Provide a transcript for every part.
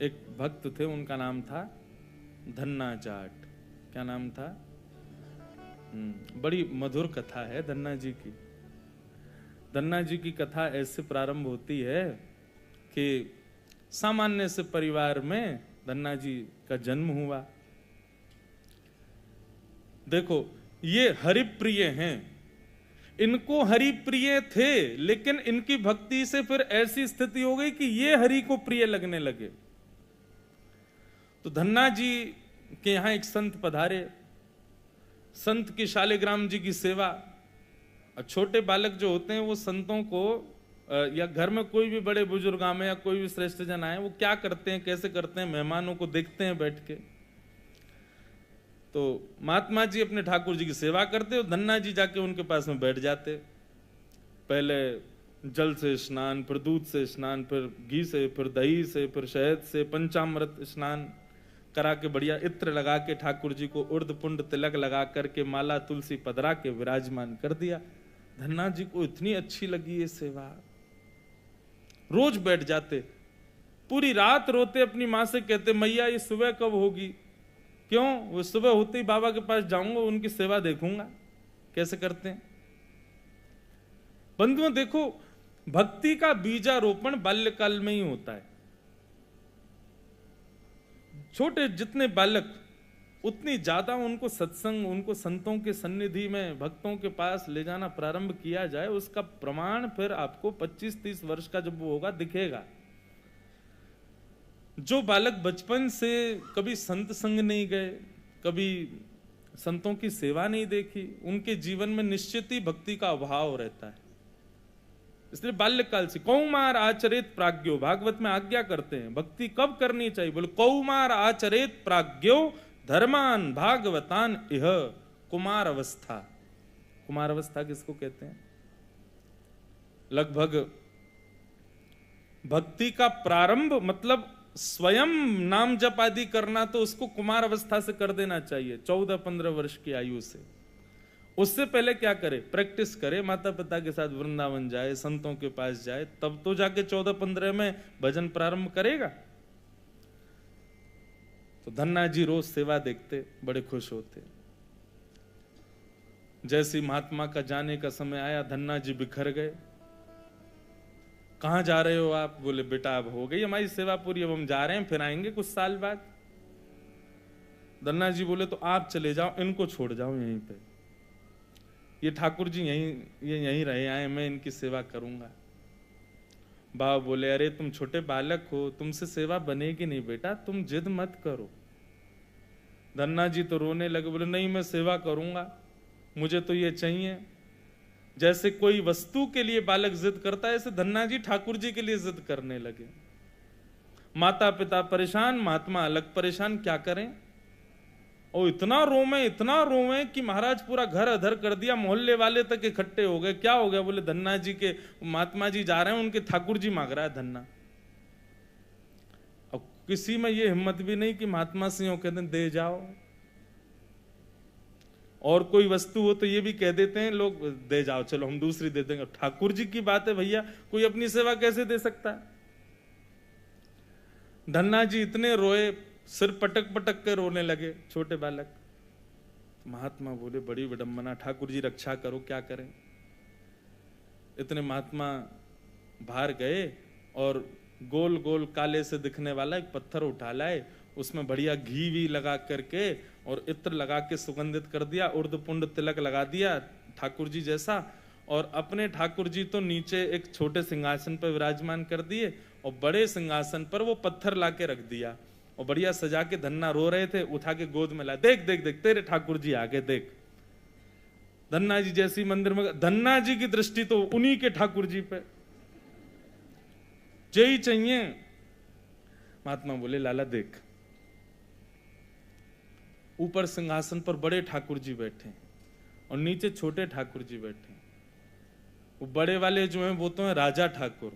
एक भक्त थे, उनका नाम था धन्ना जाट। क्या नाम था? बड़ी मधुर कथा है धन्ना जी की। धन्ना जी की कथा ऐसे प्रारंभ होती है कि सामान्य से परिवार में धन्ना जी का जन्म हुआ। देखो, ये हरिप्रिय हैं, इनको हरि प्रिय थे, लेकिन इनकी भक्ति से फिर ऐसी स्थिति हो गई कि ये हरि को प्रिय लगने लगे। तो धन्ना जी के यहां एक संत पधारे, संत की शालिग्राम जी की सेवा। और छोटे बालक जो होते हैं वो संतों को, या घर में कोई भी बड़े बुजुर्ग आए या कोई भी श्रेष्ठ जन आए, वो क्या करते हैं, कैसे करते हैं, मेहमानों को देखते हैं बैठ के। तो महात्मा जी अपने ठाकुर जी की सेवा करते और धन्ना जी जाके उनके पास में बैठ जाते। पहले जल से स्नान, फिर दूध से स्नान, फिर घी से, फिर दही से, फिर शहद से, पंचामृत स्नान करा के बढ़िया इत्र लगा के ठाकुर जी को उर्द पुंड तिलक लगा करके माला तुलसी पधरा के विराजमान कर दिया। धन्ना जी को इतनी अच्छी लगी ये सेवा, रोज बैठ जाते, पूरी रात रोते, अपनी माँ से कहते मैया ये सुबह कब होगी। क्यों? वो सुबह होते ही बाबा के पास जाऊंगा, उनकी सेवा देखूंगा कैसे करते हैं। बंधुओं देखो, भक्ति का बीजारोपण बाल्यकाल में ही होता है। छोटे जितने बालक उतनी ज्यादा उनको सत्संग, उनको संतों के सन्निधि में, भक्तों के पास ले जाना प्रारंभ किया जाए, उसका प्रमाण फिर आपको 25-30 वर्ष का जब वो होगा दिखेगा। जो बालक बचपन से कभी संत संग नहीं गए, कभी संतों की सेवा नहीं देखी, उनके जीवन में निश्चित ही भक्ति का अभाव रहता है। इसलिए बाल्यकाल से कौमार आचरित प्राज्ञो, भागवत में आज्ञा करते हैं भक्ति कब करनी चाहिए। बोले कौमार आचरित प्राज्ञो धर्मान भागवतान इह। कुमार अवस्था, कुमार अवस्था किसको कहते हैं? लगभग भक्ति का प्रारंभ मतलब स्वयं नाम जप आदि करना, तो उसको कुमार अवस्था से कर देना चाहिए, 14-15 वर्ष की आयु से। उससे पहले क्या करे? प्रैक्टिस करे, माता पिता के साथ वृंदावन जाए, संतों के पास जाए, तब तो जाके 14-15 में भजन प्रारंभ करेगा। तो धन्ना जी रोज सेवा देखते, बड़े खुश होते। जैसे महात्मा का जाने का समय आया, धन्ना जी बिखर गए। कहां जा रहे हो आप? बोले बेटा अब हो गई हमारी सेवा पूरी, अब हम जा रहे हैं, फिर आएंगे कुछ साल बाद। धन्ना जी बोले तो आप चले जाओ, इनको छोड़ जाओ यहीं पे, ये ठाकुर जी यहीं रहे आए, मैं इनकी सेवा करूंगा। बाबा बोले अरे तुम छोटे बालक हो, तुमसे सेवा बनेगी नहीं बेटा, तुम जिद मत करो। धन्ना जी तो रोने लगे, बोले नहीं मैं सेवा करूंगा, मुझे तो ये चाहिए। जैसे कोई वस्तु के लिए बालक जिद करता है, ऐसे धन्ना जी ठाकुर जी के लिए जिद करने लगे। माता पिता परेशान, महात्मा अलग परेशान, क्या करें। और इतना रोवे कि महाराज पूरा घर अधर कर दिया, मोहल्ले वाले तक इकट्ठे हो गए। क्या हो गया? बोले धन्ना जी के महात्मा जी जा रहे हैं, उनके ठाकुर जी मांग रहा है धन्ना। अब किसी में ये हिम्मत भी नहीं कि महात्मा से यूं कहते दे जाओ। और कोई वस्तु हो तो ये भी कह देते हैं लोग, दे जाओ चलो हम दूसरी दे देंगे। ठाकुर जी की बात है भैया, कोई अपनी सेवा कैसे दे सकता है। धन्ना जी इतने रोए, सिर पटक पटक के रोने लगे, छोटे बालक। महात्मा बोले बड़ी विडंबना, ठाकुर जी रक्षा करो, क्या करें। इतने महात्मा बाहर गए और गोल गोल काले से दिखने वाला एक पत्थर उठा लाए, उसमें बढ़िया घी भी लगा करके और इत्र लगा के सुगंधित कर दिया, उर्द पुंड तिलक लगा दिया ठाकुर जी जैसा। और अपने ठाकुर जी तो नीचे एक छोटे सिंहासन पर विराजमान कर दिए, और बड़े सिंहासन पर वो पत्थर ला के रख दिया, और बढ़िया सजा के। धन्ना रो रहे थे, उठा के गोद में ला, देख देख देख तेरे ठाकुर जी आगे देख। धन्ना जी जैसी मंदिर में, धन्ना जी की दृष्टि तो उन्हीं के ठाकुर जी पे, यही चाहिए। महात्मा बोले लाला देख, ऊपर सिंहासन पर बड़े ठाकुर जी बैठे और नीचे छोटे ठाकुर जी बैठे। वो बड़े वाले जो हैं वो तो हैं राजा ठाकुर,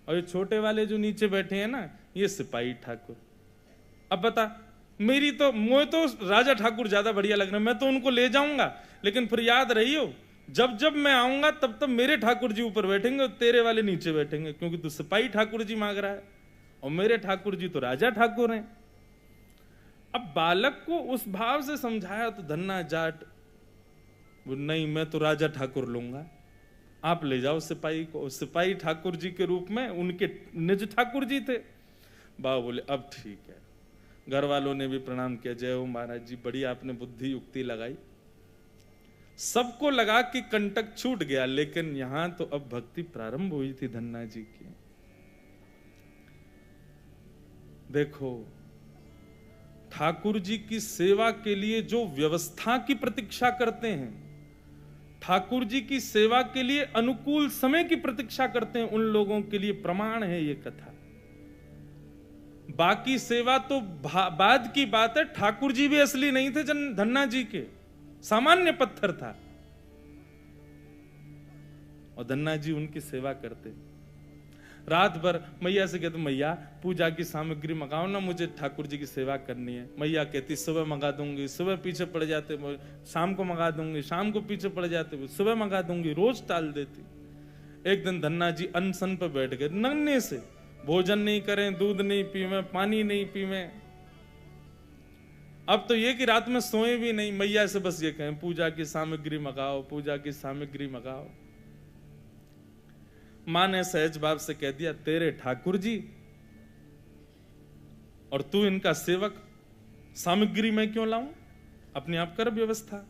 और ये छोटे वाले जो नीचे बैठे हैं ना, ये सिपाही ठाकुर। अब बता, मुझे तो राजा ठाकुर ज्यादा बढ़िया लग रहे हैं, मैं तो उनको ले जाऊंगा, लेकिन फिर याद रहियो जब जब मैं आऊंगा तब तब मेरे ठाकुर जी ऊपर बैठेंगे और तेरे वाले नीचे बैठेंगे, क्योंकि तू सिपाही ठाकुर जी मांग रहा है। और मेरे ठाकुर जी तो राजा ठाकुर हैं। अब बालक को उस भाव से समझाया तो धन्ना जाट नहीं, मैं तो राजा ठाकुर लूंगा, आप ले जाओ सिपाही को। सिपाही ठाकुर जी के रूप में उनके निज ठाकुर जी थे। बाबा बोले अब ठीक है। घर वालों ने भी प्रणाम किया, जय हो महाराज जी, बड़ी आपने बुद्धि युक्ति लगाई। सबको लगा कि कंटक छूट गया, लेकिन यहां तो अब भक्ति प्रारंभ हुई थी धन्ना जी की। देखो, ठाकुर जी की सेवा के लिए जो व्यवस्था की प्रतीक्षा करते हैं, ठाकुर जी की सेवा के लिए अनुकूल समय की प्रतीक्षा करते हैं, उन लोगों के लिए प्रमाण है ये कथा। बाकी सेवा तो बाद की बात है। ठाकुर जी भी असली नहीं थे धन्ना जी के, सामान्य पत्थर था, और धन्ना जी उनकी सेवा करते। रात भर मैया से कहते, मैया पूजा की सामग्री मंगाओ ना, मुझे ठाकुर जी की सेवा करनी है। मैया कहती सुबह मंगा दूंगी, सुबह पीछे पड़ जाते, शाम को मंगा दूंगी, शाम को पीछे पड़ जाते, सुबह मंगा दूंगी, रोज टाल देती। एक दिन धन्ना जी अनशन पे बैठ गए, नन्हे से, भोजन नहीं करें, दूध नहीं पीवे, पानी नहीं पीवे। अब तो ये कि रात में सोए भी नहीं, मैया से बस ये कहें पूजा की सामग्री मंगाओ, पूजा की सामग्री मंगाओ। मां ने सहज भाव से कह दिया, तेरे ठाकुर जी और तू इनका सेवक, सामग्री मैं क्यों लाऊं, अपने आप कर व्यवस्था।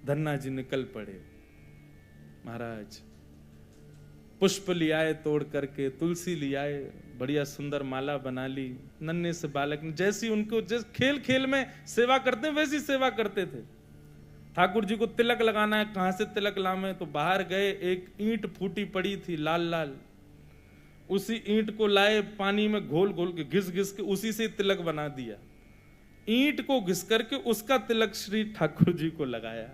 धन्ना जी निकल पड़े। महाराज पुष्प लियाए तोड़ करके, तुलसी लियाए, बढ़िया सुंदर माला बना ली। नन्हे से बालक ने जैसी उनको जिस खेल खेल में सेवा करते वैसी सेवा करते थे। ठाकुर जी को तिलक लगाना है, कहां से तिलक लावे, तो बाहर गए, एक ईंट फूटी पड़ी थी लाल लाल, उसी ईंट को लाए, पानी में घोल घोल के घिस घिस के उसी से तिलक बना दिया। ईंट को घिस करके उसका तिलक श्री ठाकुर जी को लगाया।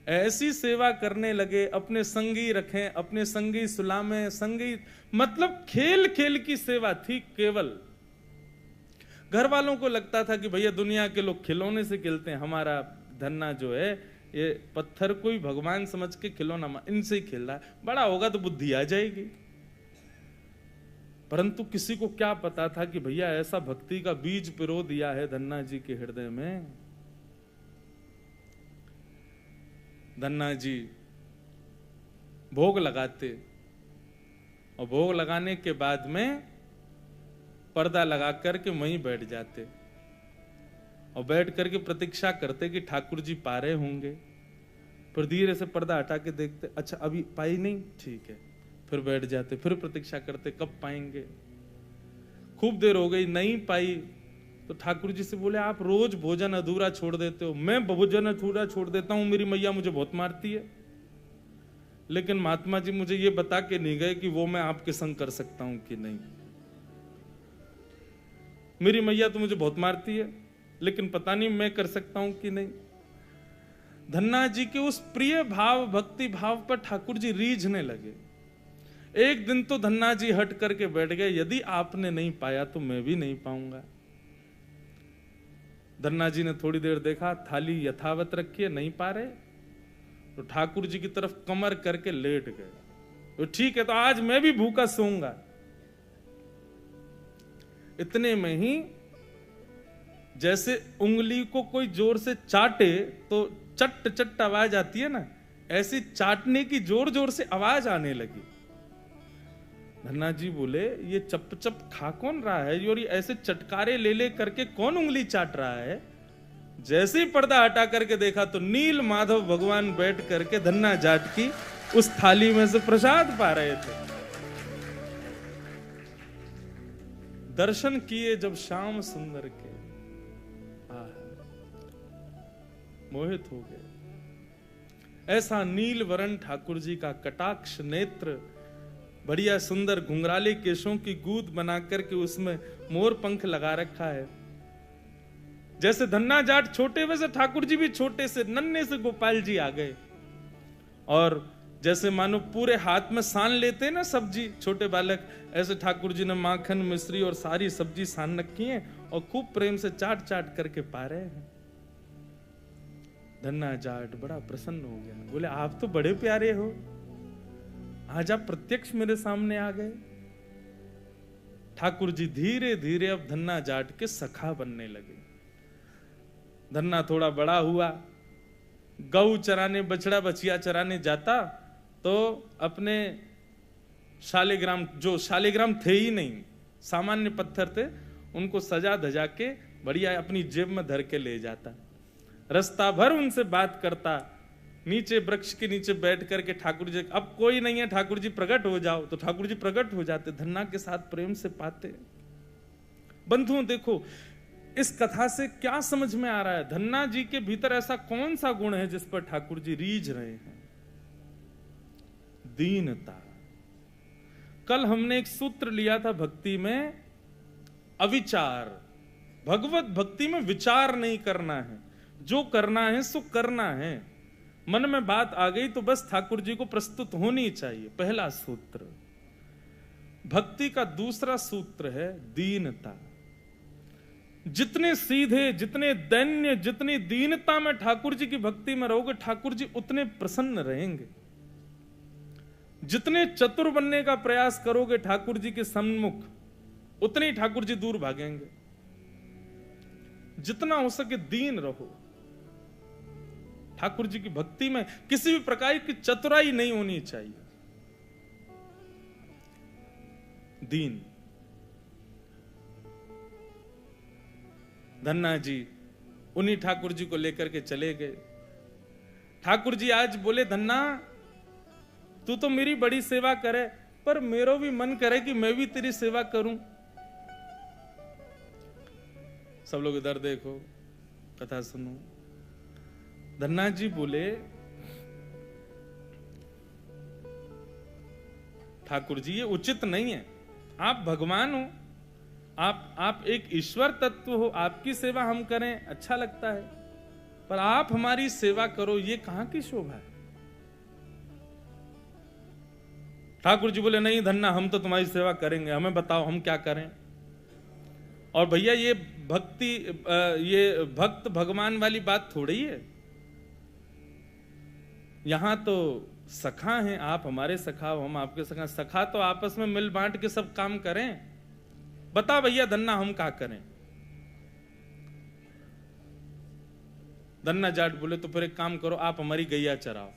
ऐसी सेवा करने लगे। अपने संगी रखें, अपने संगी सुलामें, संगी मतलब खेल खेल की सेवा थी केवल। घर वालों को लगता था कि भैया दुनिया के लोग खिलौने से खेलते हैं, हमारा धन्ना जो है ये पत्थर को ही भगवान समझ के खिलौना इनसे ही खेल रहा है, बड़ा होगा तो बुद्धि आ जाएगी। परंतु किसी को क्या पता था कि भैया ऐसा भक्ति का बीज पिरो दिया है धन्ना जी के हृदय में। धन्ना जी भोग लगाते, और भोग लगाने के बाद में पर्दा लगा करके वहीं बैठ जाते, और बैठ करके प्रतीक्षा करते कि ठाकुर जी पा रहे होंगे। फिर धीरे से पर्दा हटा के देखते, अच्छा अभी पाई नहीं, ठीक है, फिर बैठ जाते, फिर प्रतीक्षा करते कब पाएंगे। खूब देर हो गई, नहीं पाई, तो ठाकुर जी से बोले, आप रोज भोजन अधूरा छोड़ देते हो। मैं भोजन अधूरा छोड़ देता हूं, मेरी मैया मुझे बहुत मारती है, लेकिन महात्मा जी मुझे ये बता के नहीं गए कि वो मैं आपके संग कर सकता हूं कि नहीं। मेरी मैया तो मुझे बहुत मारती है, लेकिन पता नहीं मैं कर सकता हूं कि नहीं। धन्ना जी के उस प्रिय भाव, भक्ति भाव पर ठाकुर जी रीझने लगे। एक दिन तो धन्ना जी हट करके बैठ गए, यदि आपने नहीं पाया तो मैं भी नहीं पाऊंगा। धन्ना जी ने थोड़ी देर देखा, थाली यथावत रखी है, नहीं पा रहे, तो ठाकुर जी की तरफ कमर करके लेट गए। तो ठीक है, तो आज मैं भी भूखा सोऊंगा। इतने में ही जैसे उंगली को कोई जोर से चाटे तो चट चट आवाज आती है ना, ऐसी चाटने की जोर जोर से आवाज आने लगी। धन्ना जी बोले, ये चप चप खा कौन रहा है, और ये ऐसे चटकारे ले ले करके कौन उंगली चाट रहा है। जैसे ही पर्दा हटा करके देखा तो नील माधव भगवान बैठ करके धन्ना जाट की उस थाली में से प्रसाद पा रहे थे। दर्शन किए जब श्याम सुंदर के, मोहित हो गए। ऐसा नील वरण ठाकुर जी का कटाक्ष नेत्र, बढ़िया सुंदर घुंघराले केशों की गूंद बना करके उसमें मोर पंख लगा रखा है। जैसे धन्ना जाट छोटे, वैसे ठाकुर जी भी छोटे से नन्हे से गोपाल जी आ गए। और जैसे मानो पूरे हाथ में सान लेते हैं ना सब्जी छोटे बालक, ऐसे ठाकुर जी ने माखन मिश्री और सारी सब्जी सान रखी है और खूब प्रेम से चाट चाट करके पा रहे हैं। धन्ना जाट बड़ा प्रसन्न हो गया, बोले आप तो बड़े प्यारे हो, आज आप प्रत्यक्ष मेरे सामने आ गए। ठाकुर जी धीरे धीरे अब धन्ना जाट के सखा बनने लगे। धन्ना थोड़ा बड़ा हुआ, गऊ चराने, बछड़ा बछिया चराने जाता तो अपने शालिग्राम, जो शालिग्राम थे ही नहीं, सामान्य पत्थर थे, उनको सजा धजा के बढ़िया अपनी जेब में धर के ले जाता। रास्ता भर उनसे बात करता, नीचे वृक्ष के नीचे बैठ करके ठाकुर जी, अब कोई नहीं है, ठाकुर जी प्रकट हो जाओ, तो ठाकुर जी प्रकट हो जाते, धन्ना के साथ प्रेम से पाते। बंधुओं देखो इस कथा से क्या समझ में आ रहा है, धन्ना जी के भीतर ऐसा कौन सा गुण है जिस पर ठाकुर जी रीझ रहे हैं? दीनता। कल हमने एक सूत्र लिया था भक्ति में, अविचार। भगवत भक्ति में विचार नहीं करना है, जो करना है सो करना है। मन में बात आ गई तो बस ठाकुर जी को प्रस्तुत होनी चाहिए, पहला सूत्र। भक्ति का दूसरा सूत्र है दीनता। जितने सीधे, जितने दैन्य, जितनी दीनता में ठाकुर जी की भक्ति में रहोगे, ठाकुर जी उतने प्रसन्न रहेंगे। जितने चतुर बनने का प्रयास करोगे ठाकुर जी के सम्मुख, उतने ही ठाकुर जी दूर भागेंगे। जितना हो सके दीन रहो। ठाकुर जी की भक्ति में किसी भी प्रकार की चतुराई नहीं होनी चाहिए। दीन। धन्ना जी उन्हीं ठाकुर जी को लेकर के चले गए। ठाकुर जी आज बोले, धन्ना तू तो मेरी बड़ी सेवा करे, पर मेरा भी मन करे कि मैं भी तेरी सेवा करूं। सब लोग इधर देखो, कथा सुनो। धन्ना जी बोले, ठाकुर जी ये उचित नहीं है, आप भगवान हो, आप एक ईश्वर तत्व हो, आपकी सेवा हम करें अच्छा लगता है, पर आप हमारी सेवा करो, ये कहां की शोभा है? ठाकुर जी बोले, नहीं धन्ना, हम तो तुम्हारी सेवा करेंगे, हमें बताओ हम क्या करें। और भैया ये भक्ति, ये भक्त भगवान वाली बात थोड़ी है। यहां तो सखा हैं, आप हमारे सखा हो, हम आपके सखा। सखा तो आपस में मिल बांट के सब काम करें। बता भैया धन्ना, हम क्या करें? धन्ना जाट बोले, तो फिर एक काम करो, आप हमारी गैया चराओ।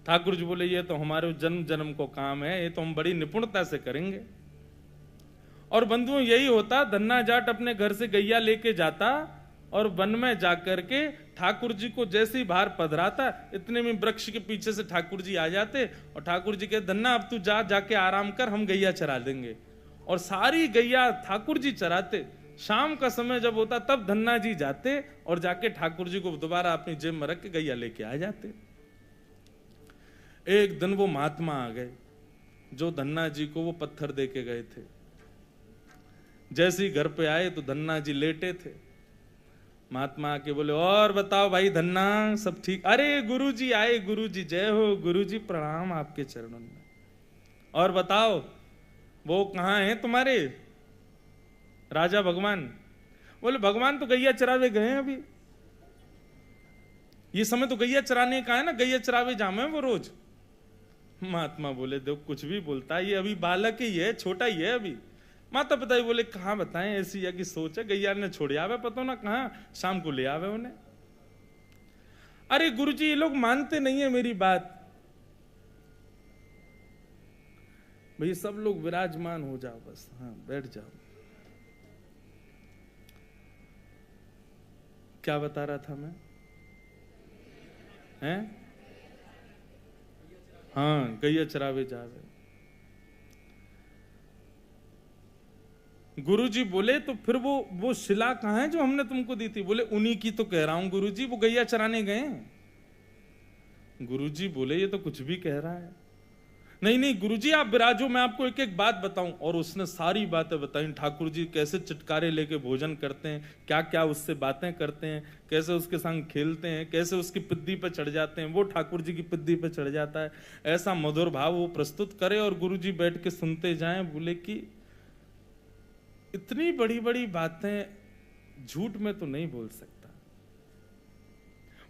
ठाकुर जी बोले, ये तो हमारे जन्म जन्म को काम है, ये तो हम बड़ी निपुणता से करेंगे। और बंधुओं यही होता, धन्ना जाट अपने घर से गैया लेके जाता और वन में जाकर के ठाकुर जी को जैसे ही बाहर पधराता, इतने में वृक्ष के पीछे से ठाकुर जी आ जाते और ठाकुर जी कहते, धन्ना अब तू जाके आराम कर, हम गैया चरा देंगे। और सारी गैया ठाकुर जी चराते। शाम का समय जब होता तब धन्ना जी जाते और जाके ठाकुर जी को दोबारा अपनी जेब में रख के गैया लेके आ जाते। एक दिन वो महात्मा आ गए जो धन्ना जी को वो पत्थर दे के गए थे। जैसे ही घर पे आए तो धन्ना जी लेटे थे। महात्मा आके बोले, और बताओ भाई धन्ना, सब ठीक? अरे गुरुजी आए, गुरुजी जय हो, गुरुजी प्रणाम आपके चरणों में। और बताओ वो कहां हैं तुम्हारे राजा भगवान? बोले, भगवान तो गैया चरावे गए हैं अभी, ये समय तो गैया चराने का है ना, गैया चरावे जामे वो रोज। महात्मा बोले, देखो कुछ भी बोलता है, ये अभी बालक ही है, छोटा ही है अभी। माता पिता ही बोले, कहां बताएं, ऐसी या की सोच है, गैया ने छोड़ आवे, पता ना कहां, शाम को ले आवे उन्हें। अरे गुरुजी ये लोग मानते नहीं है मेरी बात। भाई सब लोग विराजमान हो जाओ बस, हाँ बैठ जाओ। क्या बता रहा था मैं? हैं? हाँ, गैया चरावे जावे। गुरुजी बोले, तो फिर वो शिला कहां है जो हमने तुमको दी थी? बोले, उन्हीं की तो कह रहा हूं गुरुजी, वो गैया चराने गए। गुरुजी बोले, ये तो कुछ भी कह रहा है। नहीं नहीं गुरुजी आप विराजो, मैं आपको एक एक बात बताऊं। और उसने सारी बातें बताई, ठाकुर जी कैसे चटकारे लेके भोजन करते हैं, क्या क्या उससे बातें करते हैं, कैसे उसके संग खेलते हैं, कैसे उसकी पिद्दी पे चढ़ जाते हैं, वो ठाकुर जी की पिद्दी पे चढ़ जाता है। ऐसा मधुर भाव वो प्रस्तुत करे और गुरुजी बैठ के सुनते जाएं। बोले कि इतनी बड़ी बड़ी बातें झूठ में तो नहीं बोल सकता।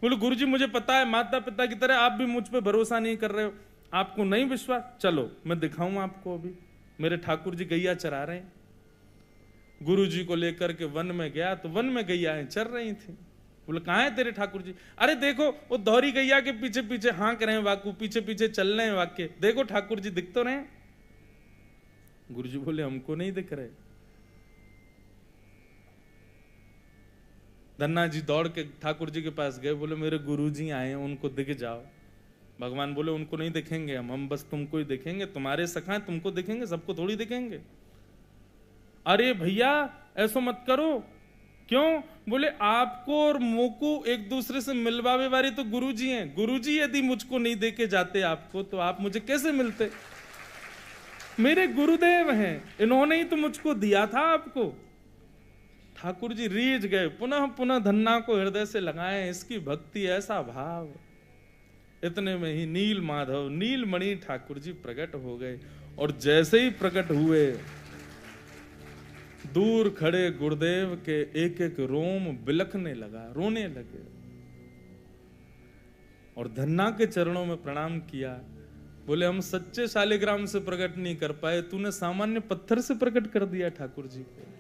बोले, गुरुजी मुझे पता है, माता पिता की तरह आप भी मुझ पे भरोसा नहीं कर रहे हो, आपको नहीं विश्वास, चलो मैं दिखाऊं आपको। अभी मेरे ठाकुर जी गैया चरा रहे हैं। गुरु जी को लेकर के वन में गया तो वन में गैयाएं चर रही थी। बोले कहाँ है तेरे ठाकुर जी? अरे देखो वो दोहरी गैया के पीछे पीछे हाँक रहे हैं वाकू, पीछे पीछे चल रहे हैं वाक्य, देखो ठाकुर जी दिख तो रहे हैं। गुरु जी बोले हमको नहीं दिख रहे। धन्ना जी दौड़ के ठाकुर जी के पास गए, बोले मेरे गुरु जी आए हैं, उनको दिख जाओ। भगवान बोले उनको नहीं दिखेंगे हम बस तुमको ही दिखेंगे, तुम्हारे सखा हैं, तुमको दिखेंगे, सबको थोड़ी दिखेंगे। अरे भैया ऐसा मत करो। क्यों? बोले आपको और मोको एक दूसरे से मिलवावे वाले तो गुरुजी हैं। गुरुजी यदि मुझको नहीं देके जाते आपको तो आप मुझे कैसे मिलते? मेरे गुरुदेव हैं, इन्होंने ही तो मुझको दिया था आपको। ठाकुर जी रीझ गए, पुनः पुनः धन्ना को हृदय से लगाए, इसकी भक्ति ऐसा भाव। इतने में ही नील माधव नीलमणि ठाकुर जी प्रकट हो गए और जैसे ही प्रकट हुए दूर खड़े गुरुदेव के एक एक रोम बिलखने लगा, रोने लगे और धन्ना के चरणों में प्रणाम किया। बोले हम सच्चे शालिग्राम से प्रकट नहीं कर पाए, तूने सामान्य पत्थर से प्रकट कर दिया ठाकुर जी को।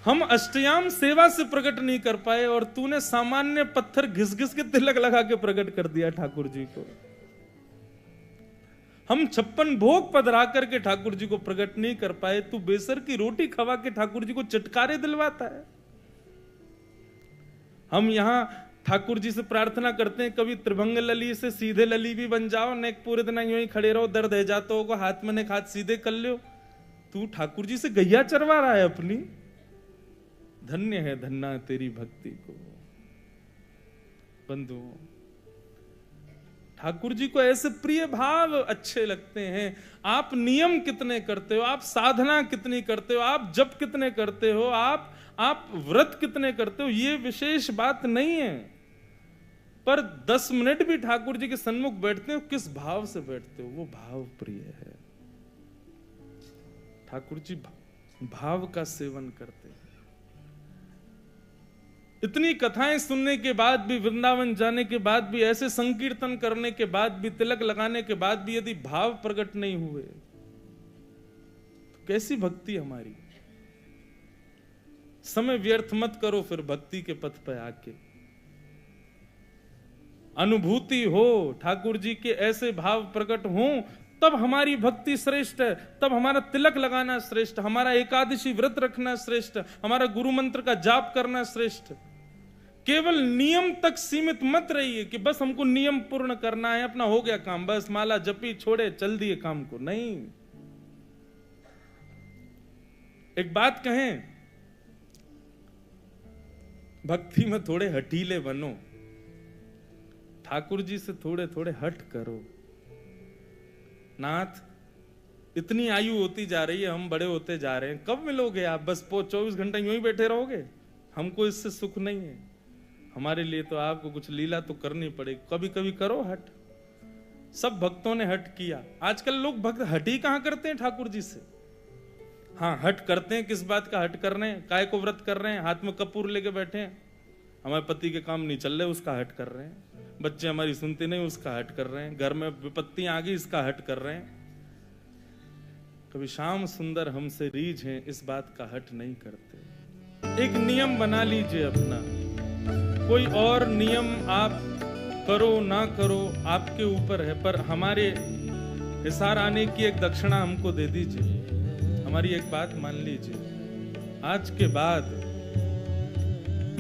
हम अष्टयाम सेवा से प्रकट नहीं कर पाए और तूने सामान्य पत्थर घिस घिस के तिलक लगा के प्रकट कर दिया ठाकुर जी को। हम 56 भोग पधरा करके ठाकुर जी को प्रकट नहीं कर पाए, तू बेसर की रोटी खवा के ठाकुर जी को चटकारे दिलवाता है। हम यहां ठाकुर जी से प्रार्थना करते हैं कभी त्रिभंग लली से सीधे लली भी बन जाओ, नेक पूरे दिन यूं ही खड़े रहो, दर्द है जाता होगा, हाथ में नेक हाथ सीधे कर लो। तू ठाकुर जी से गैया चरवा रहा है अपनी। धन्य है धन्ना तेरी भक्ति को। बंधुओं, ठाकुर जी को ऐसे प्रिय भाव अच्छे लगते हैं। आप नियम कितने करते हो, आप साधना कितनी करते हो, आप जप कितने करते हो, आप व्रत कितने करते हो, ये विशेष बात नहीं है, पर 10 मिनट भी ठाकुर जी के सन्मुख बैठते हो, किस भाव से बैठते हो, वो भाव प्रिय है। ठाकुर जी भाव का सेवन करते हैं। इतनी कथाएं सुनने के बाद भी, वृंदावन जाने के बाद भी, ऐसे संकीर्तन करने के बाद भी, तिलक लगाने के बाद भी यदि भाव प्रकट नहीं हुए तो कैसी भक्ति हमारी? समय व्यर्थ मत करो फिर भक्ति के पथ पर आके। अनुभूति हो, ठाकुर जी के ऐसे भाव प्रकट हो, तब हमारी भक्ति श्रेष्ठ है, तब हमारा तिलक लगाना श्रेष्ठ, हमारा एकादशी व्रत रखना श्रेष्ठ, हमारा गुरु मंत्र का जाप करना श्रेष्ठ। केवल नियम तक सीमित मत रहिए कि बस हमको नियम पूर्ण करना है, अपना हो गया काम, बस माला जपी छोड़े चल दिए काम को। नहीं, एक बात कहें, भक्ति में थोड़े हठीले बनो, ठाकुर जी से थोड़े थोड़े हट करो। नाथ, इतनी आयु होती जा रही है, हम बड़े होते जा रहे हैं, कब मिलोगे आप? बस 24 घंटे यूं ही बैठे रहोगे? हमको इससे सुख नहीं है। हमारे लिए तो आपको कुछ लीला तो करनी पड़ेगी, कभी कभी करो हट। सब भक्तों ने हट किया। आजकल लोग भक्त हट ही कहां करते हैं ठाकुर जी से। हाँ, हट करते हैं, किस बात का हट कर रहे हैं? काय को व्रत कर रहे हैं, हाथ में कपूर लेके बैठे हैं, हमारे पति के काम नहीं चल रहे, उसका हट कर रहे हैं, बच्चे हमारी सुनते नहीं, उसका हट कर रहे हैं, घर में विपत्तियां आ गई, इसका हट कर रहे हैं। कभी श्याम सुंदर हमसे रीझ हैं, इस बात का हट नहीं करते। एक नियम बना लीजिए अपना, कोई और नियम आप करो ना करो आपके ऊपर है, पर हमारे हिसार आने की एक दक्षिणा हमको दे दीजिए। हमारी एक बात मान लीजिए, आज के बाद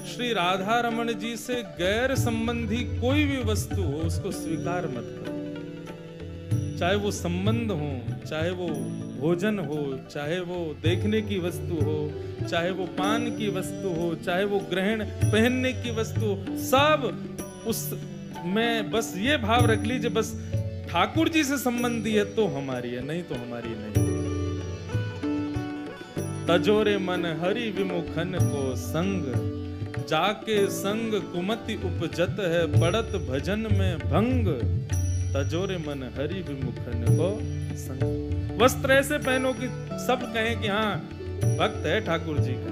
श्री राधा रमन जी से गैर संबंधी कोई भी वस्तु हो उसको स्वीकार मत करो। चाहे वो संबंध हो, चाहे वो भोजन हो, चाहे वो देखने की वस्तु हो, चाहे वो पान की वस्तु हो, चाहे वो ग्रहण पहनने की वस्तु हो, सब उस में बस ये भाव रख लीजिए, बस ठाकुर जी से संबंधी है तो हमारी है, नहीं तो हमारी नहीं। तजोरे मन हरि विमुखन को संग, जाके संग कुमति उपजत है, पड़त भजन में भंग। तजोरे मन हरि विमुखन को संग। वस्त्र ऐसे पहनो कि सब कहें कि हाँ भक्त है ठाकुर जी का।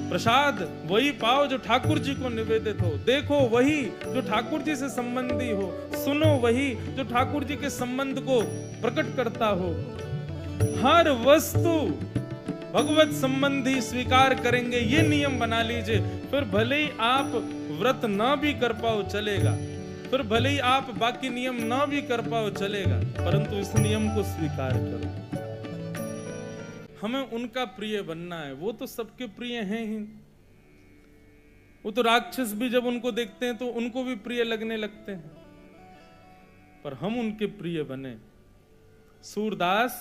प्रसाद वही पाओ जो ठाकुर जी को निवेदित हो, देखो वही जो ठाकुर जी से संबंधी हो। सुनो वही जो ठाकुर जी के संबंध को प्रकट करता हो। हर वस्तु भगवत संबंधी स्वीकार करेंगे, ये नियम बना लीजिए। फिर भले ही आप व्रत ना भी कर पाओ चलेगा, फिर भले ही आप बाकी नियम ना भी कर पाओ चलेगा, परंतु इस नियम को स्वीकार करो। हमें उनका प्रिय बनना है। वो तो सबके प्रिय हैं ही। वो तो राक्षस भी जब उनको देखते हैं तो उनको भी प्रिय लगने लगते हैं, पर हम उनके प्रिय बने। सूरदास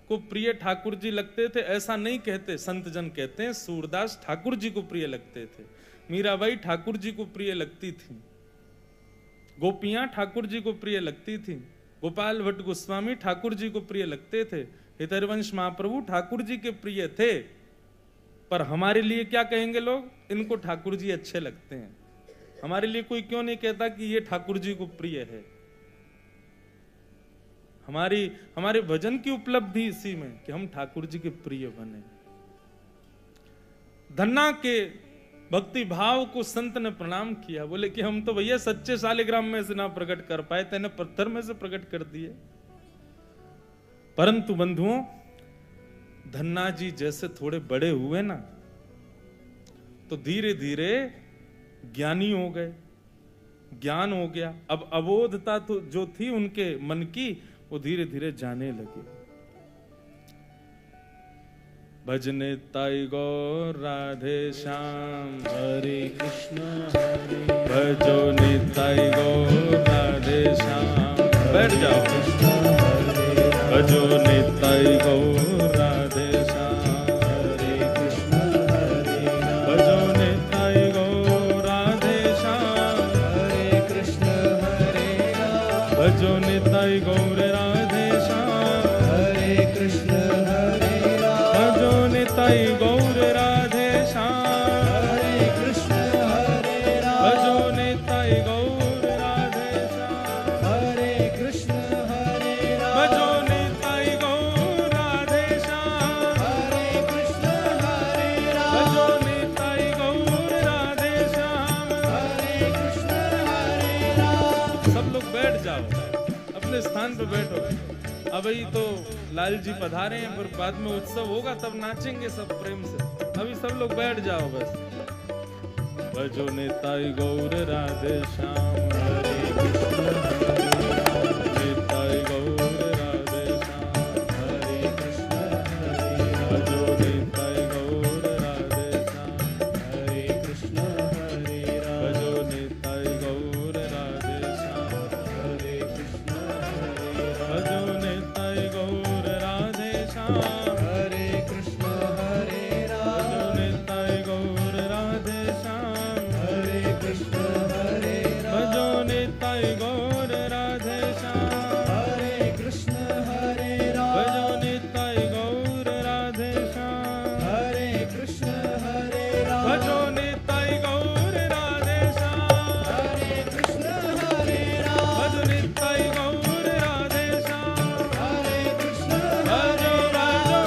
को प्रिय ठाकुर जी लगते थे ऐसा नहीं कहते, संत जन कहते हैं सूरदास ठाकुर जी को प्रिय लगते थे। मीराबाई ठाकुर जी को प्रिय लगती थी, गोपियां ठाकुर जी को प्रिय लगती थी, गोपाल भट्ट गोस्वामी ठाकुर जी को प्रिय लगते थे, हितरवंश महाप्रभु ठाकुर जी के प्रिय थे। पर हमारे लिए क्या कहेंगे लोग? इनको ठाकुर जी अच्छे लगते हैं। हमारे लिए कोई क्यों नहीं कहता कि ये ठाकुर जी को प्रिय है? हमारे भजन की उपलब्धि इसी में कि हम ठाकुर जी के प्रिय बने। धन्ना के भक्ति भाव को संत ने प्रणाम किया, बोले कि हम तो भैया सच्चे शालिग्राम में से ना प्रकट कर पाए, तेने पत्थर में से प्रकट कर दिए। परंतु बंधुओं, धन्ना जी जैसे थोड़े बड़े हुए ना, तो धीरे धीरे ज्ञानी हो गए, ज्ञान हो गया। अब अबोधता तो जो थी उनके मन की, वो धीरे धीरे जाने लगे। भजने ताई गौर राधे श्याम, हरे कृष्ण हरे, भजो निताई गौर राधे श्याम। बैठ जाओ। भजो निताई गौर राधे श्याम, हरे कृष्ण हरे, भजो निताई गौर राधे श्याम, हरे कृष्ण हरे, भजो निताई गौर राधे श्याम, हरे कृष्ण हरे, भजो निताई गौर राधे श्याम, हरे कृष्ण हरे, भजो निताई गौर राधे श्याम, हरे कृष्ण हरे, भजो निताई गौर राधे श्याम, हरे कृष्ण हरे, भजो निताई गौर राधे श्याम, हरे कृष्ण हरे। सब लोग बैठ जाओ, अपने स्थान पर बैठो। अब ही तो लाल जी पधारे हैं, पर बाद में उत्सव होगा तब नाचेंगे सब प्रेम से। अभी सब लोग बैठ जाओ बस। भजो निताई गौर राधे श्याम, हरे कृष्ण हरे, निताई गौर राधे श्याम, हरे कृष्ण हरे, भजो निताई गौर राधे श्याम, हरे कृष्ण हरे, भजो निताई गौर राधे श्याम, हरे कृष्ण हरे, भजो निताई गौर राधे श्याम, हरे कृष्ण हरे, भजो निताई गौर राधे श्याम, हरे कृष्ण हरे, भजो निताई गौर राधे श्याम, हरे कृष्ण हरे, भजो निताई गौर राधे श्याम, हरे कृष्ण हरे, भजो निताई गौर राधे श्याम, हरे कृष्ण हरे, भजो निताई गौर राधे श्याम, हरे कृष्ण हरे, भजो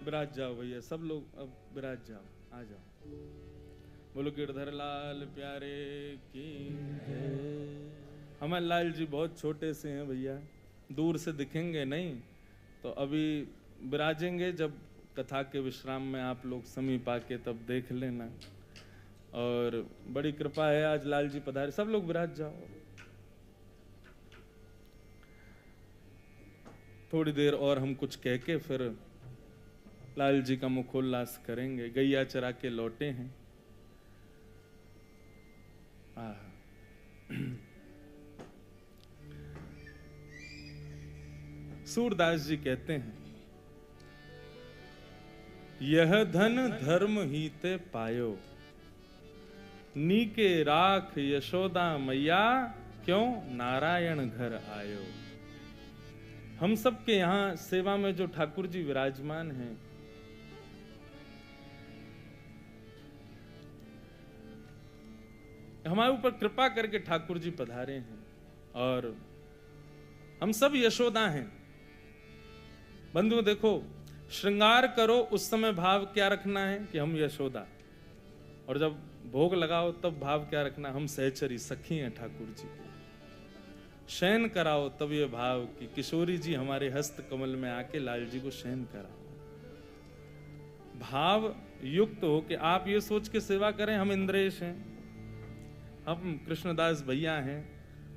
विराज जाओ भैया, सब लोग अब विराज जाओ, आ जाओ। बोलो गिरधर लाल प्यारे की जय। हमारे लाल जी बहुत छोटे से हैं भैया, दूर से दिखेंगे नहीं, तो अभी विराजेंगे, जब कथा के विश्राम में आप लोग समीप आके तब देख लेना। और बड़ी कृपा है आज लाल जी पधारे, सब लोग विराज जाओ। थोड़ी देर और हम कुछ कह के फिर लाल जी का मुखोल्लास करेंगे। गैया चरा के लौटे हैं। सूरदास जी कहते हैं, यह धन धर्म ही ते पायो, नीके राख यशोदा मैया, क्यों नारायण घर आयो। हम सब के यहाँ सेवा में जो ठाकुर जी विराजमान हैं, हमारे ऊपर कृपा करके ठाकुर जी पधारे हैं, और हम सब यशोदा हैं। बंधुओं देखो, श्रृंगार करो उस समय भाव क्या रखना है कि हम यशोदा, और जब भोग लगाओ तब भाव क्या रखना, हम सहचरी सखी हैं ठाकुर जी। शयन कराओ तब ये भाव कि किशोरी जी हमारे हस्त कमल में आके लाल जी को शयन कराओ। भाव युक्त हो कि आप ये सोच के सेवा करें, हम इंद्रेश हैं, हम कृष्णदास भैया हैं,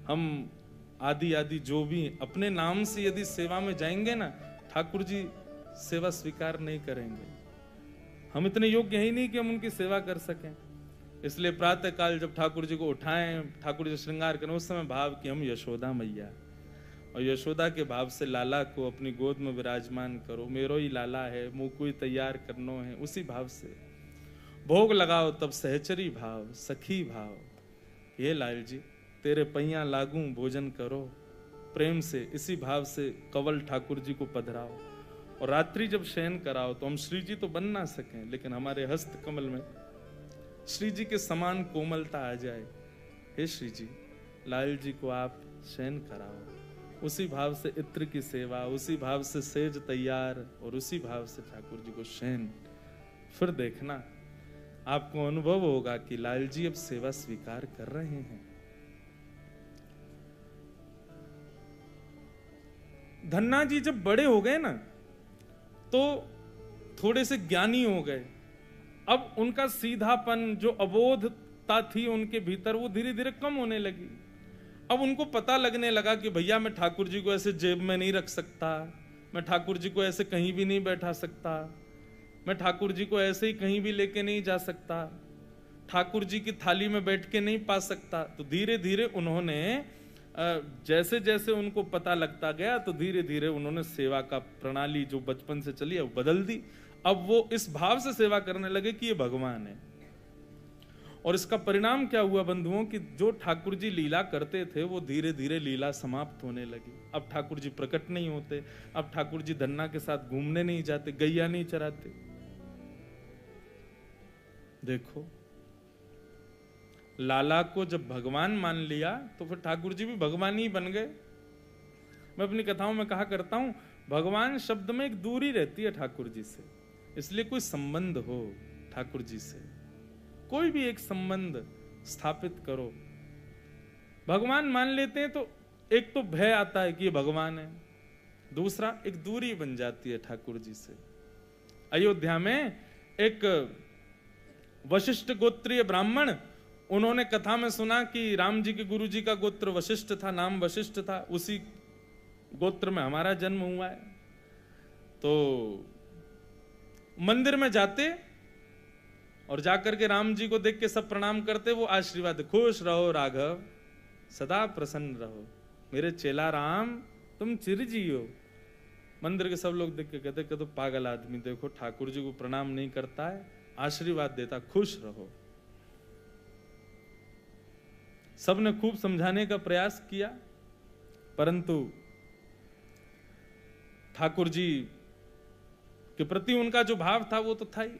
हम आदि आदि जो भी अपने नाम से यदि सेवा में जाएंगे ना, ठाकुर जी सेवा स्वीकार नहीं करेंगे। हम इतने योग्य ही नहीं कि हम उनकी सेवा कर सकें। इसलिए प्रातः काल जब ठाकुर जी को उठाएं, ठाकुर जी श्रृंगार करें, उस समय भाव कि हम यशोदा मैया, और यशोदा के भाव से लाला को अपनी गोद में विराजमान करो। मेरो ही लाला है, मुंह को ही तैयार करनो है, उसी भाव से भोग लगाओ तब सहचरी भाव, सखी भाव। ये लाल जी तेरे पैया लागू भोजन करो, प्रेम से इसी भाव से कवल ठाकुर जी को पधराओ। और रात्रि जब शयन कराओ तो हम श्री जी तो बन ना सकें, लेकिन हमारे हस्त कमल में श्री जी के समान कोमलता आ जाए। हे श्री जी, लाल जी को आप शयन कराओ, उसी भाव से इत्र की सेवा, उसी भाव से सेज तैयार, और उसी भाव से ठाकुर जी को शयन। फिर देखना आपको अनुभव होगा कि लाल जी अब सेवा स्वीकार कर रहे हैं। धन्ना जी जब बड़े हो गए ना, तो थोड़े से ज्ञानी हो गए। अब उनका सीधापन, जो अबोधता थी उनके भीतर, वो धीरे धीरे कम होने लगी। अब उनको पता लगने लगा कि भैया मैं ठाकुर जी को ऐसे जेब में नहीं रख सकता, मैं ठाकुर जी को ऐसे कहीं भी नहीं बैठा सकता, मैं ठाकुर जी को ऐसे ही कहीं भी लेके नहीं जा सकता, ठाकुर जी की थाली में बैठ के नहीं पा सकता। तो धीरे धीरे उन्होंने, जैसे जैसे उनको पता लगता गया, तो धीरे धीरे उन्होंने सेवा का प्रणाली जो बचपन से चली है वो बदल दी। अब वो इस भाव से सेवा करने लगे कि ये भगवान है। और इसका परिणाम क्या हुआ बंधुओं, कि जो ठाकुर जी लीला करते थे वो धीरे धीरे लीला समाप्त होने लगी। अब ठाकुर जी प्रकट नहीं होते, अब ठाकुर जी धन्ना के साथ घूमने नहीं जाते, गैया नहीं चराते। देखो, लाला को जब भगवान मान लिया तो फिर ठाकुर जी भी भगवान ही बन गए। मैं अपनी कथाओं में कहा करता हूं, भगवान शब्द में एक दूरी रहती है ठाकुर जी से। इसलिए कोई संबंध हो ठाकुर जी से, कोई भी एक संबंध स्थापित करो। भगवान मान लेते हैं तो एक तो भय आता है कि ये भगवान है, दूसरा एक दूरी बन जाती है ठाकुर जी से। अयोध्या में एक वशिष्ठ गोत्रीय ब्राह्मण, उन्होंने कथा में सुना कि राम जी के गुरु जी का गोत्र वशिष्ठ था, नाम वशिष्ठ था, उसी गोत्र में हमारा जन्म हुआ है। तो मंदिर में जाते और जाकर के राम जी को देख के सब प्रणाम करते, वो आशीर्वाद, खुश रहो राघव, सदा प्रसन्न रहो, मेरे चेला राम तुम चिर जियो। मंदिर के सब लोग देख के कहते कि तो पागल आदमी, देखो ठाकुर जी को प्रणाम नहीं करता है, आशीर्वाद देता, खुश रहो। सबने खूब समझाने का प्रयास किया, परंतु ठाकुर जी के प्रति उनका जो भाव था वो तो था ही।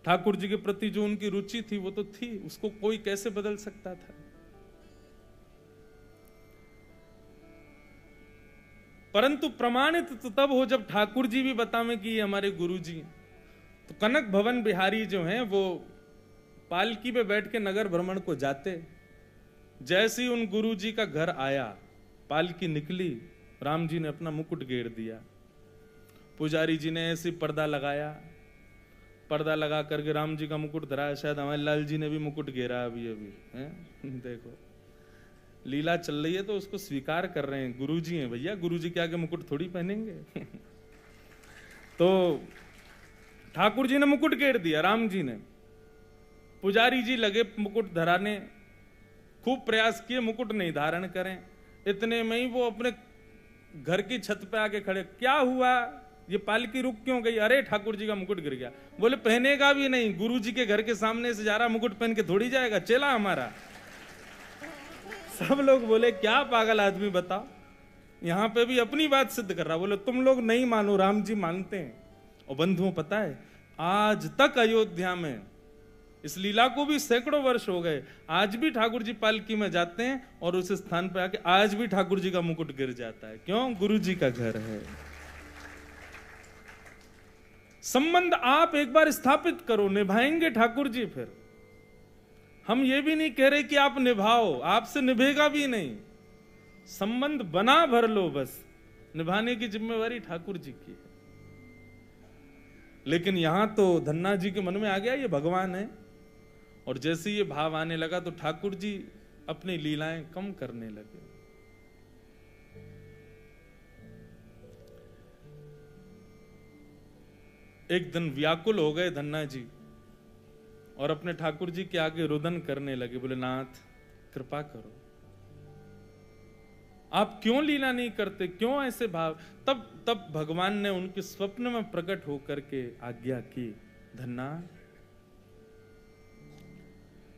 ठाकुर जी के प्रति जो उनकी रुचि थी वो तो थी, उसको कोई कैसे बदल सकता था। परंतु प्रमाणित तो तब हो जब ठाकुर जी भी बतावें कि ये हमारे गुरु जी हैं। तो कनक भवन बिहारी जो हैं वो पालकी पे बैठ के नगर भ्रमण को जाते, जैसे ही उन गुरु जी का घर आया, पालकी निकली, राम जी ने अपना मुकुट घेर दिया, पुजारी जी ने ऐसे पर्दा लगाया, पर्दा लगा करके राम जी का मुकुट धराया। शायद हमारे लाल जी ने भी मुकुट घेरा अभी अभी है। देखो लीला चल रही है तो उसको स्वीकार कर रहे हैं, गुरु जी हैं भैया, गुरु जी के आगे मुकुट थोड़ी पहनेंगे। तो ठाकुर जी ने मुकुट घेर दिया राम जी ने, पुजारी जी लगे मुकुट धराने, खूब प्रयास किए मुकुट नहीं धारण करें। इतने में ही वो अपने घर की छत पे आके खड़े, क्या हुआ, ये पालकी रुक क्यों गई? अरे ठाकुर जी का मुकुट गिर गया। बोले पहनेगा भी नहीं, गुरु जी के घर के सामने से जा रहा, मुकुट पहन के थोड़ी जाएगा, चेला हमारा। सब लोग बोले क्या पागल आदमी, बताओ। यहां पे भी अपनी बात सिद्ध कर रहा। बोले तुम लोग नहीं मानो, राम जी मानते हैं। और बंधुओं पता है आज तक अयोध्या में इस लीला को भी सैकड़ों वर्ष हो गए, आज भी ठाकुर जी पालकी में जाते हैं और उस स्थान पर आके आज भी ठाकुर जी का मुकुट गिर जाता है। क्यों? गुरु जी का घर है। संबंध आप एक बार स्थापित करो, निभाएंगे ठाकुर जी। फिर हम ये भी नहीं कह रहे कि आप निभाओ, आपसे निभेगा भी नहीं, संबंध बना भर लो, बस निभाने की जिम्मेवारी ठाकुर जी की है। लेकिन यहां तो धन्ना जी के मन में आ गया ये भगवान है, और जैसे ये भाव आने लगा तो ठाकुर जी अपनी लीलाएं कम करने लगे। एक दिन व्याकुल हो गए धन्ना जी और अपने ठाकुर जी के आगे रुदन करने लगे। बोले नाथ कृपा करो, आप क्यों लीला नहीं करते, क्यों ऐसे भाव? तब भगवान ने उनके स्वप्न में प्रकट होकर के आज्ञा की, धन्ना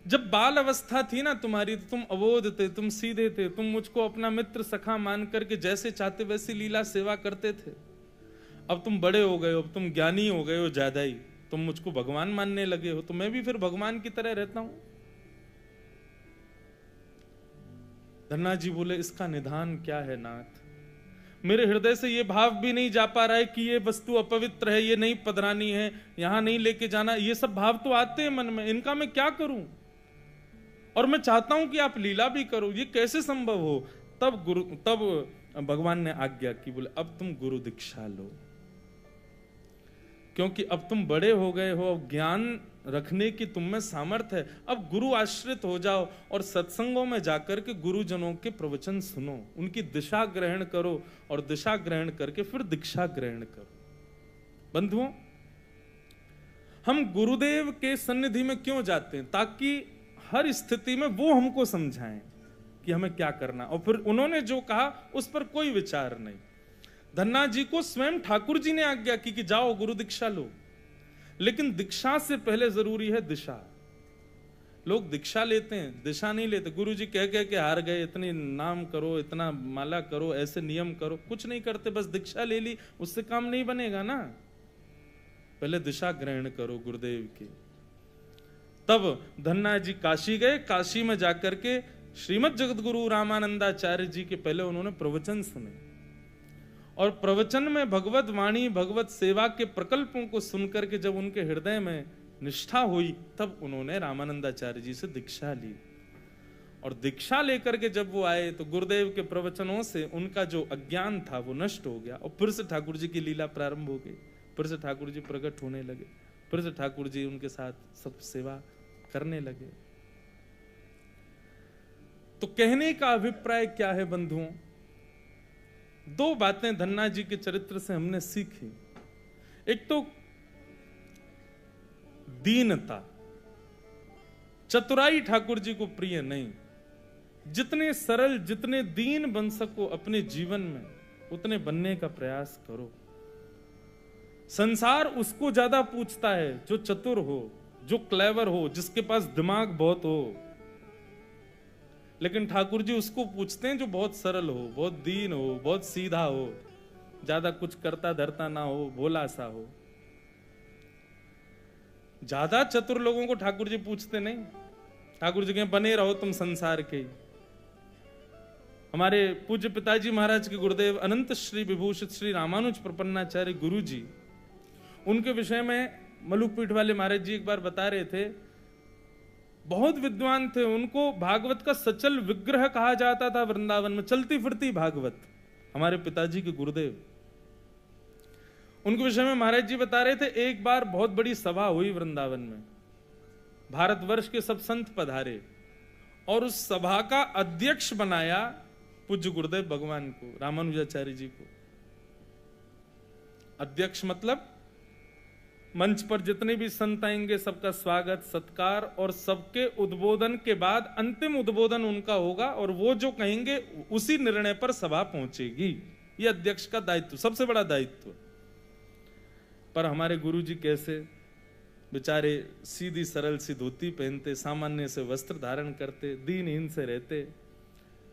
जब बाल अवस्था थी ना तुम्हारी, तो तुम अबोध थे, तुम सीधे थे, तुम मुझको अपना मित्र सखा मान करके जैसे चाहते वैसी लीला सेवा करते थे। अब तुम बड़े हो गए हो, अब तुम ज्ञानी हो गए हो ज्यादा ही, तुम मुझको भगवान मानने लगे हो, तो मैं भी फिर भगवान की तरह रहता हूं। धन्ना जी बोले इसका निदान क्या है नाथ? मेरे हृदय से ये भाव भी नहीं जा पा रहा है कि ये वस्तु अपवित्र है, ये नहीं पधरानी है, यहां नहीं लेके जाना। ये सब भाव तो आते हैं मन में, इनका मैं क्या करूं? और मैं चाहता हूं कि आप लीला भी करो, ये कैसे संभव हो? तब भगवान ने आज्ञा की, बोले अब तुम गुरु दीक्षा लो, क्योंकि अब तुम बड़े हो गए हो, अब ज्ञान रखने की तुम में सामर्थ्य है। अब गुरु आश्रित हो जाओ और सत्संगों में जाकर के गुरुजनों के प्रवचन सुनो, उनकी दिशा ग्रहण करो, और दिशा ग्रहण करके फिर दीक्षा ग्रहण करो। बंधुओं, हम गुरुदेव के सन्निधि में क्यों जाते हैं? ताकि हर स्थिति में वो हमको समझाएं कि हमें क्या करना, और फिर उन्होंने जो कहा उस पर कोई विचार नहीं। धन्ना जी को स्वयं ठाकुर जी ने आज्ञा की कि जाओ गुरु दीक्षा लो, लेकिन दीक्षा से पहले जरूरी है दिशा। लोग दीक्षा लेते हैं, दिशा नहीं लेते। गुरु जी कह के हार गए, इतनी नाम करो, इतना माला करो, ऐसे नियम करो, कुछ नहीं करते, बस दीक्षा ले ली, उससे काम नहीं बनेगा ना। पहले दिशा ग्रहण करो गुरुदेव की। तब धन्ना जी काशी गए, काशी में जाकर के श्रीमद जगतगुरु रामानंदाचार्य जी के पहले उन्होंने प्रवचन सुने, और प्रवचन में भगवत वाणी, भगवत सेवा के प्रकल्पों को सुनकर के जब उनके हृदय में निष्ठा हुई, तब उन्होंने रामानंदाचार्य जी से दीक्षा ली। और दीक्षा लेकर के जब वो आए तो गुरुदेव के प्रवचनों से उनका जो अज्ञान था वो नष्ट हो गया, और फिर से ठाकुर जी की लीला प्रारंभ हो गई, फिर से ठाकुर जी प्रकट होने लगे, फिर से ठाकुर जी उनके साथ सब सेवा करने लगे। तो कहने का अभिप्राय क्या है बंधुओं? दो बातें धन्ना जी के चरित्र से हमने सीखी। एक तो दीनता, चतुराई ठाकुर जी को प्रिय नहीं। जितने सरल, जितने दीन बन सको अपने जीवन में, उतने बनने का प्रयास करो। संसार उसको ज्यादा पूछता है जो चतुर हो, जो क्लेवर हो, जिसके पास दिमाग बहुत हो, लेकिन ठाकुर जी उसको पूछते हैं जो बहुत सरल हो, बहुत दीन हो, बहुत सीधा हो, ज्यादा कुछ करता धरता ना हो, भोला सा हो। ज्यादा चतुर लोगों को ठाकुर जी पूछते नहीं। ठाकुर जी के बने रहो तुम संसार के। हमारे पूज्य पिताजी महाराज के गुरुदेव अनंत श्री विभूषित श्री रामानुज प्रपन्नाचार्य गुरु जी, उनके विषय में मलुकपीठ वाले महाराज जी एक बार बता रहे थे, बहुत विद्वान थे, उनको भागवत का सचल विग्रह कहा जाता था वृंदावन में, चलती फिरती भागवत। हमारे पिताजी के गुरुदेव, उनके विषय में महाराज जी बता रहे थे, एक बार बहुत बड़ी सभा हुई वृंदावन में, भारतवर्ष के सब संत पधारे और उस सभा का अध्यक्ष बनाया पूज्य गुरुदेव भगवान को, रामानुजाचार्य जी को। अध्यक्ष मतलब मंच पर जितने भी संत आएंगे सबका स्वागत सत्कार, और सबके उद्बोधन के बाद अंतिम उद्बोधन उनका होगा और वो जो कहेंगे उसी निर्णय पर सभा पहुंचेगी। ये अध्यक्ष का दायित्व, सबसे बड़ा दायित्व। पर हमारे गुरु जी कैसे, बेचारे सीधी सरल सी धोती पहनते, सामान्य से वस्त्र धारण करते, दीनहीन से रहते,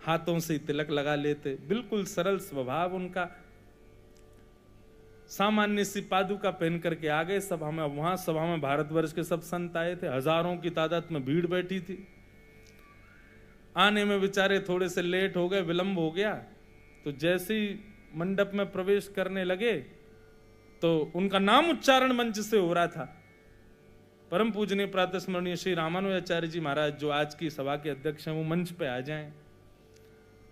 हाथों से तिलक लगा लेते, बिल्कुल सरल स्वभाव उनका। सामान्य सी पादुका पहन करके आ गए सभा में। वहां सभा में भारतवर्ष के सब संत आए थे, हजारों की तादाद में भीड़ बैठी थी। आने में बेचारे थोड़े से लेट हो गए, विलंब हो गया, तो जैसे ही मंडप में प्रवेश करने लगे तो उनका नाम उच्चारण मंच से हो रहा था। परम पूजनीय प्रातः स्मरणीय श्री रामानुजाचार्य जी महाराज, जो आज की सभा के अध्यक्ष हैं, वो मंच पे आ जाएं।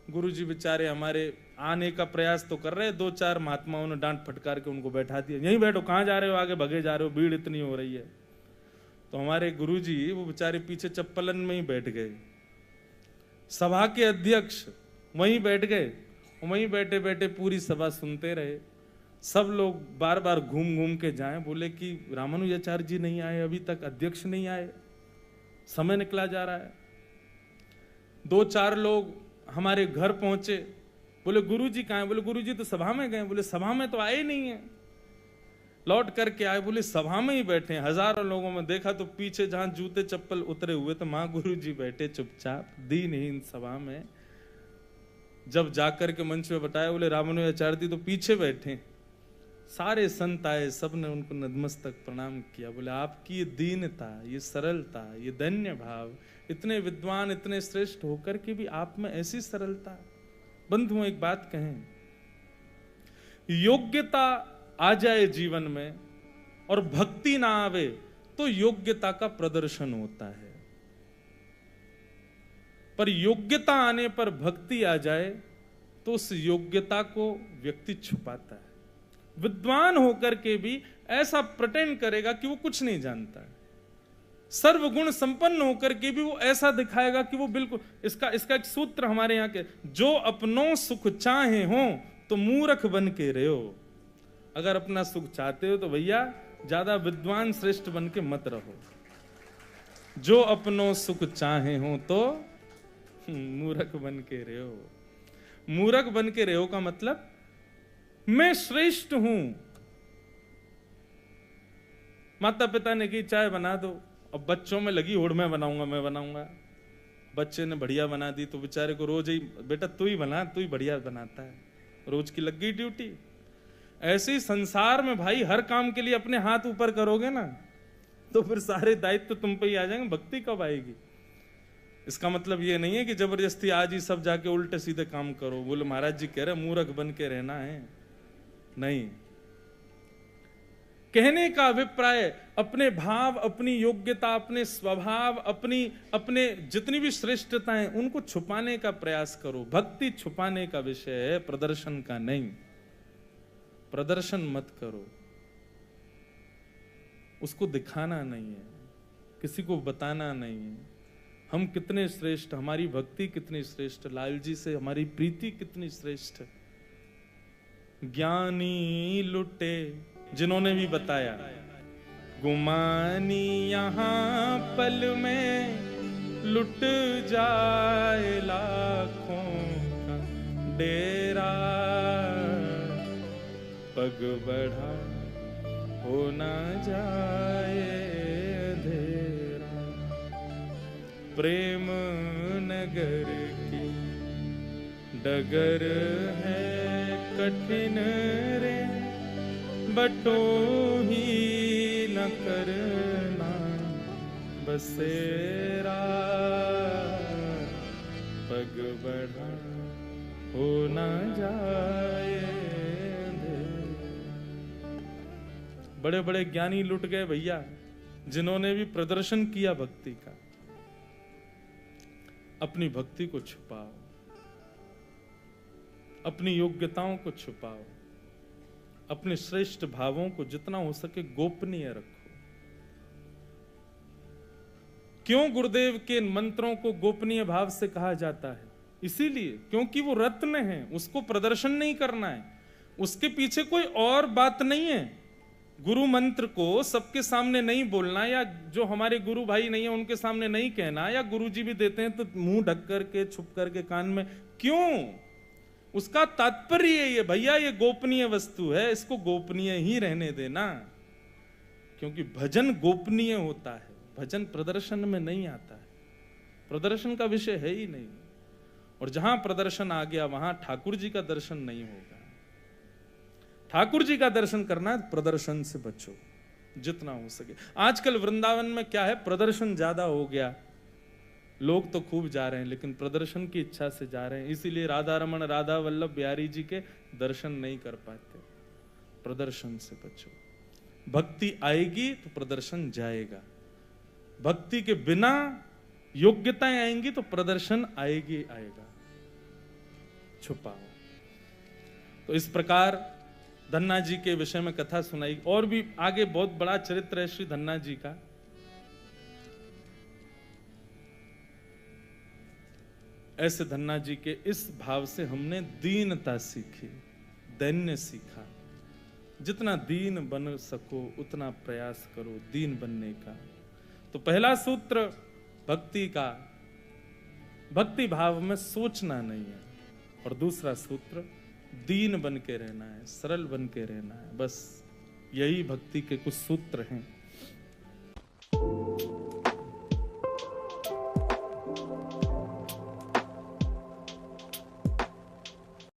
गुरु जी बेचारे हमारे आने का प्रयास तो कर रहे, दो चार महात्माओं ने डांट फटकार के उनको बैठा दिया, यहीं बैठो, कहां जा रहे हो, आगे भगे जा रहे हो, भीड़ इतनी हो रही है। तो हमारे गुरु जी वो बेचारे पीछे चप्पलन में ही बैठ गए। सभा के अध्यक्ष वहीं बैठ गए, वहीं बैठे बैठे पूरी सभा सुनते रहे। सब लोग बार बार घूम घूम के जाएं, बोले कि रामानुजाचार्य जी नहीं आए अभी तक, अध्यक्ष नहीं आए, समय निकला जा रहा है। दो चार लोग हमारे घर पहुंचे, बोले गुरु जी कहाँ हैं? बोले गुरु जी तो सभा में गए। बोले सभा में तो आए नहीं है। लौट करके आए, बोले सभा में ही बैठे हैं। हजारों लोगों में देखा तो पीछे जहां जूते चप्पल उतरे हुए तो मां गुरु जी बैठे चुपचाप दीनहीन सभा में। जब जाकर के मंच में बताया, बोले रामानुजाचार्य जी तो पीछे बैठे। सारे संत आए, सबने उनको नतमस्तक प्रणाम किया। बोले आपकी ये दीनता, ये सरलता, ये धन्य भाव, इतने विद्वान इतने श्रेष्ठ होकर के भी आप में ऐसी सरलता। बंधुओं एक बात कहें, योग्यता आ जाए जीवन में और भक्ति ना आवे तो योग्यता का प्रदर्शन होता है, पर योग्यता आने पर भक्ति आ जाए तो उस योग्यता को व्यक्ति छुपाता है। विद्वान होकर के भी ऐसा प्रिटेंड करेगा कि वो कुछ नहीं जानता है। सर्वगुण संपन्न होकर के भी वो ऐसा दिखाएगा कि वो बिल्कुल, इसका एक सूत्र हमारे यहाँ के, जो अपनों सुख चाहे हो तो मूर्ख बन के रहो। अगर अपना सुख चाहते हो तो भैया ज्यादा विद्वान श्रेष्ठ बन के मत रहो। जो अपनों सुख चाहे हो तो मूर्ख बन के रहो। मूर्ख बन के रहो का मतलब मैं श्रेष्ठ हूं। माता पिता ने की चाय बना दो, अब बच्चों में लगी होड़, मैं बनाऊंगा। बच्चे ने बढ़िया बना दी तो बेचारे को रोज ही, बेटा तू ही बना, तू ही बढ़िया बनाता है, रोज की लग गई ड्यूटी। ऐसे ही संसार में भाई हर काम के लिए अपने हाथ ऊपर करोगे ना तो फिर सारे दायित्व तुम पे ही आ जाएंगे, भक्ति कब आएगी? इसका मतलब ये नहीं है कि जबरदस्ती आज ही सब जाके उल्टे सीधे काम करो। बोले महाराज जी कह रहे मूर्ख बन के रहना है, नहीं। कहने का अभिप्राय अपने भाव, अपनी योग्यता, अपने स्वभाव, अपने जितनी भी श्रेष्ठताएं उनको छुपाने का प्रयास करो। भक्ति छुपाने का विषय है, प्रदर्शन का नहीं। प्रदर्शन मत करो, उसको दिखाना नहीं है, किसी को बताना नहीं है हम कितने श्रेष्ठ, हमारी भक्ति कितनी श्रेष्ठ, लाल जी से हमारी प्रीति कितनी श्रेष्ठ। ज्ञानी लुटे, जिन्होंने भी बताया, गुमानी यहां पल में लुट जाए लाखों का डेरा, पग बढ़ा हो ना जाए अंधेरा। प्रेम नगर की डगर है कठिन रे, बटो ही न करना बसेरा, पग बढ़ा हो ना जाए। बड़े बड़े ज्ञानी लुट गए भैया, जिन्होंने भी प्रदर्शन किया भक्ति का। अपनी भक्ति को छुपाओ, अपनी योग्यताओं को छुपाओ, अपने श्रेष्ठ भावों को जितना हो सके गोपनीय रखो। क्यों गुरुदेव के मंत्रों को गोपनीय भाव से कहा जाता है? इसीलिए क्योंकि वो रत्न है, उसको प्रदर्शन नहीं करना है, उसके पीछे कोई और बात नहीं है। गुरु मंत्र को सबके सामने नहीं बोलना, या जो हमारे गुरु भाई नहीं है उनके सामने नहीं कहना, या गुरु जी भी देते हैं तो मुंह ढक करके छुप करके कान में क्यों? उसका तात्पर्य ये भैया, ये गोपनीय वस्तु है, इसको गोपनीय ही रहने देना। क्योंकि भजन गोपनीय होता है, भजन प्रदर्शन में नहीं आता है, प्रदर्शन का विषय है ही नहीं। और जहां प्रदर्शन आ गया वहां ठाकुर जी का दर्शन नहीं होगा। ठाकुर जी का दर्शन करना है, प्रदर्शन से बचो जितना हो सके। आजकल वृंदावन में क्या है, प्रदर्शन ज्यादा हो गया, लोग तो खूब जा रहे हैं लेकिन प्रदर्शन की इच्छा से जा रहे हैं, इसीलिए राधा रमन राधा वल्लभ बिहारी जी के दर्शन नहीं कर पाते। प्रदर्शन से बचो। भक्ति आएगी तो प्रदर्शन जाएगा, भक्ति के बिना योग्यताएं आएंगी तो प्रदर्शन आएगी आएगा। छुपाओ। तो इस प्रकार धन्ना जी के विषय में कथा सुनाई, और भी आगे बहुत बड़ा चरित्र है श्री धन्ना जी का। ऐसे धन्ना जी के इस भाव से हमने दीनता सीखी, दैन्य सीखा। जितना दीन बन सको उतना प्रयास करो दीन बनने का। तो पहला सूत्र भक्ति का, भक्ति भाव में सोचना नहीं है, और दूसरा सूत्र दीन बन के रहना है, सरल बन के रहना है। बस यही भक्ति के कुछ सूत्र हैं।